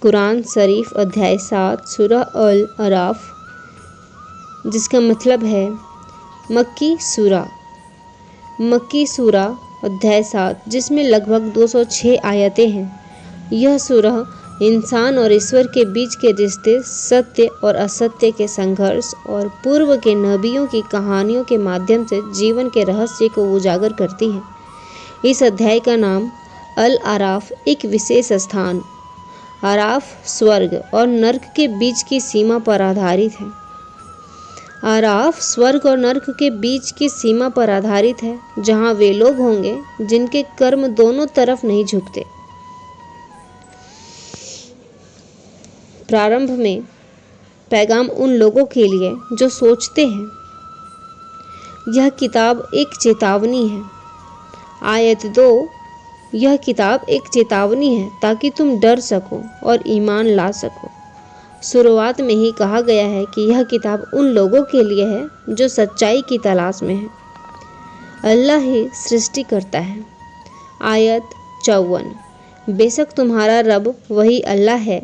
कुरान शरीफ अध्याय 7 सूरह अल अराफ, जिसका मतलब है मक्की सूरा अध्याय 7, जिसमें लगभग 206 आयतें हैं। यह सूरह इंसान और ईश्वर के बीच के रिश्ते, सत्य और असत्य के संघर्ष और पूर्व के नबियों की कहानियों के माध्यम से जीवन के रहस्य को उजागर करती है। इस अध्याय का नाम अल आराफ, एक विशेष स्थान, आराफ स्वर्ग और नर्क के बीच की सीमा पर आधारित है। आराफ स्वर्ग और नर्क के बीच की सीमा पर आधारित है, जहां वे लोग होंगे जिनके कर्म दोनों तरफ नहीं झुकते। प्रारंभ में पैगाम उन लोगों के लिए जो सोचते हैं, यह किताब एक चेतावनी है। आयत 2, यह किताब एक चेतावनी है ताकि तुम डर सको और ईमान ला सको। शुरुआत में ही कहा गया है कि यह किताब उन लोगों के लिए है जो सच्चाई की तलाश में है। अल्लाह ही सृष्टि करता है। आयत 54, बेशक तुम्हारा रब वही अल्लाह है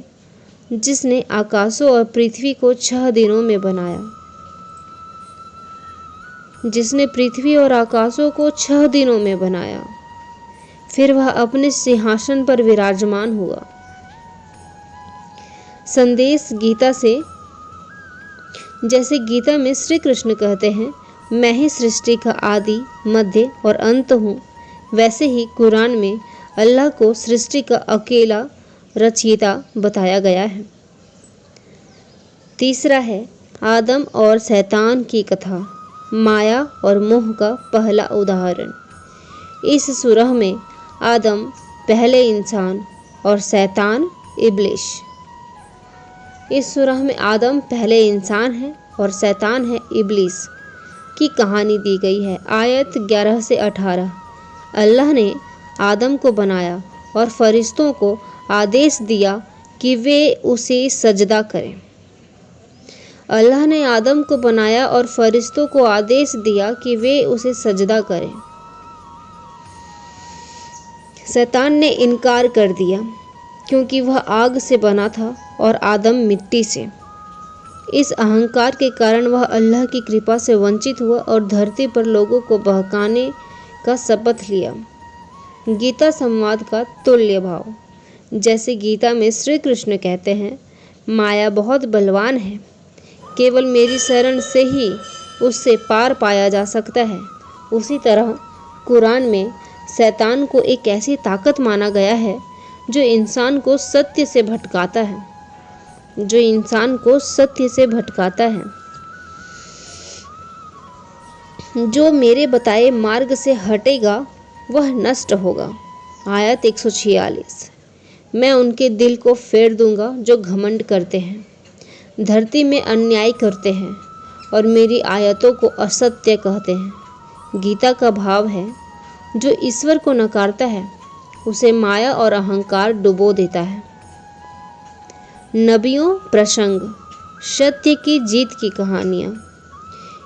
जिसने आकाशों और पृथ्वी को 6 दिनों में बनाया। जिसने पृथ्वी और आकाशों को 6 दिनों में बनाया, फिर वह अपने सिंहासन पर विराजमान हुआ। संदेश गीता से, जैसे गीता में श्री कृष्ण कहते हैं, मैं ही सृष्टि का आदि, मध्य और अंत हूँ, वैसे ही कुरान में अल्लाह को सृष्टि का अकेला रचयिता बताया गया है। तीसरा है आदम और शैतान की कथा, माया और मोह का पहला उदाहरण। इस सूरह में आदम पहले इंसान और शैतान इब्लिस। इस सूरह में आदम पहले इंसान है और शैतान है इब्लिस की कहानी दी गई है। आयत 11 से 18, अल्लाह ने आदम को बनाया और फरिश्तों को आदेश दिया कि वे उसे सजदा करें। अल्लाह ने आदम को बनाया और फरिश्तों को आदेश दिया कि वे उसे सजदा करें। शैतान ने इनकार कर दिया क्योंकि वह आग से बना था और आदम मिट्टी से। इस अहंकार के कारण वह अल्लाह की कृपा से वंचित हुआ और धरती पर लोगों को बहकाने का शपथ लिया। गीता संवाद का तुल्य भाव, जैसे गीता में श्री कृष्ण कहते हैं, माया बहुत बलवान है, केवल मेरी शरण से ही उससे पार पाया जा सकता है। उसी तरह कुरान में शैतान को एक ऐसी ताकत माना गया है जो इंसान को सत्य से भटकाता है, जो मेरे बताए मार्ग से हटेगा वह नष्ट होगा। आयत 146, मैं उनके दिल को फेर दूंगा जो घमंड करते हैं, धरती में अन्याय करते हैं और मेरी आयतों को असत्य कहते हैं। गीता का भाव है, जो ईश्वर को नकारता है उसे माया और अहंकार डुबो देता है। नबियों प्रसंग, सत्य की जीत की कहानियाँ।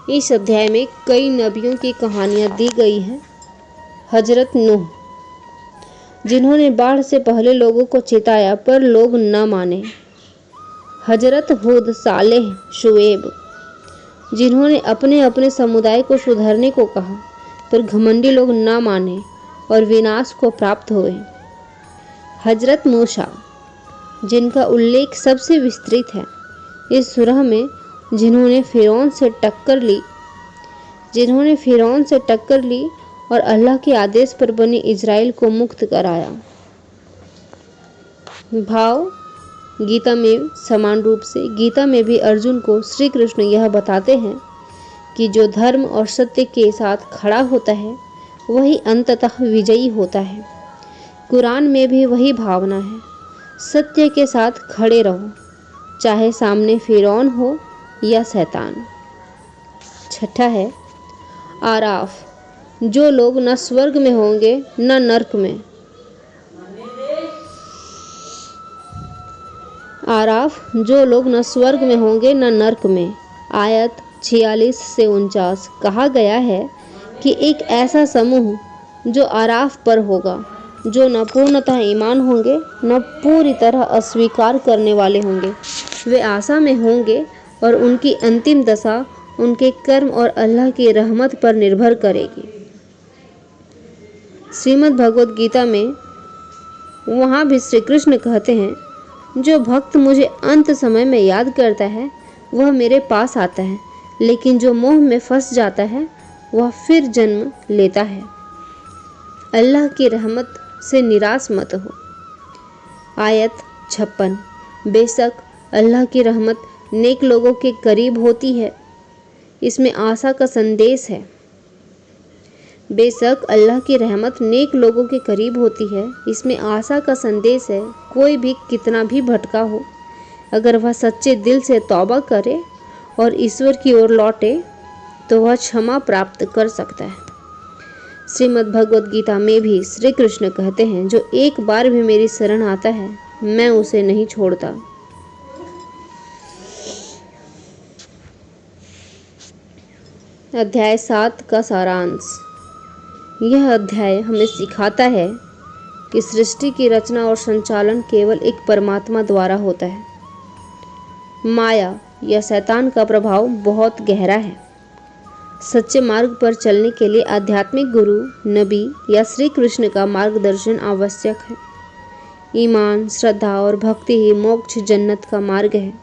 इस अध्याय में कई नबियों की कहानियाँ दी गई हैं। हजरत नूह, जिन्होंने बाढ़ से पहले लोगों को चेताया पर लोग न माने। हजरत हूद, सालेह, शुएब, जिन्होंने अपने अपने समुदाय को सुधारने को कहा पर घमंडी लोग न माने और विनाश को प्राप्त हुए। हजरत मूसा, जिनका उल्लेख सबसे विस्तृत है इस सूरह में, जिन्होंने फिरौन से टक्कर ली और अल्लाह के आदेश पर बनी इजराइल को मुक्त कराया। भाव गीता में समान रूप से गीता में भी अर्जुन को श्री कृष्ण यह बताते हैं कि जो धर्म और सत्य के साथ खड़ा होता है वही अंततः विजयी होता है। कुरान में भी वही भावना है, सत्य के साथ खड़े रहो, चाहे सामने फिरौन हो या शैतान। छठा है आराफ, जो लोग न स्वर्ग में होंगे न नर्क में। आराफ, जो लोग न स्वर्ग में होंगे न नर्क में। आयत 46 से 49 कहा गया है कि एक ऐसा समूह जो आराफ पर होगा जो न पूर्णतः ईमान होंगे न पूरी तरह अस्वीकार करने वाले होंगे। वे आशा में होंगे और उनकी अंतिम दशा उनके कर्म और अल्लाह की रहमत पर निर्भर करेगी। श्रीमद् भगवद गीता में वहाँ भी श्री कृष्ण कहते हैं, जो भक्त मुझे अंत समय में याद करता है वह मेरे पास आता है, लेकिन जो मोह में फंस जाता है वह फिर जन्म लेता है। अल्लाह की रहमत से निराश मत हो। आयत 56। बेशक अल्लाह की रहमत नेक लोगों के करीब होती है। इसमें आशा का संदेश है। बेशक अल्लाह की रहमत नेक लोगों के करीब होती है, इसमें आशा का संदेश है। कोई भी कितना भी भटका हो, अगर वह सच्चे दिल से तौबा करे और ईश्वर की ओर लौटे तो वह क्षमा प्राप्त कर सकता है। श्रीमद् भगवद गीता में भी श्री कृष्ण कहते हैं, जो एक बार भी मेरी शरण आता है मैं उसे नहीं छोड़ता। अध्याय 7 का सारांश। यह अध्याय हमें सिखाता है कि सृष्टि की रचना और संचालन केवल एक परमात्मा द्वारा होता है। माया या शैतान का प्रभाव बहुत गहरा है। सच्चे मार्ग पर चलने के लिए आध्यात्मिक गुरु, नबी या श्री कृष्ण का मार्गदर्शन आवश्यक है। ईमान, श्रद्धा और भक्ति ही मोक्ष, जन्नत का मार्ग है।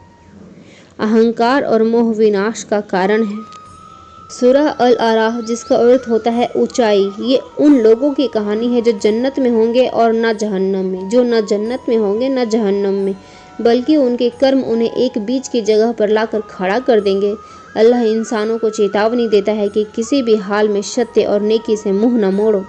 अहंकार और मोह विनाश का कारण है। सूरह अल आराफ, जिसका अर्थ होता है ऊंचाई, ये उन लोगों की कहानी है जो जन्नत में होंगे और न जहन्नम में, जो न जन्नत में होंगे न जहन्नम में, बल्कि उनके कर्म उन्हें एक बीच की जगह पर लाकर खड़ा कर देंगे। अल्लाह इंसानों को चेतावनी देता है कि किसी भी हाल में सत्य और नेकी से मुंह न मोड़ो।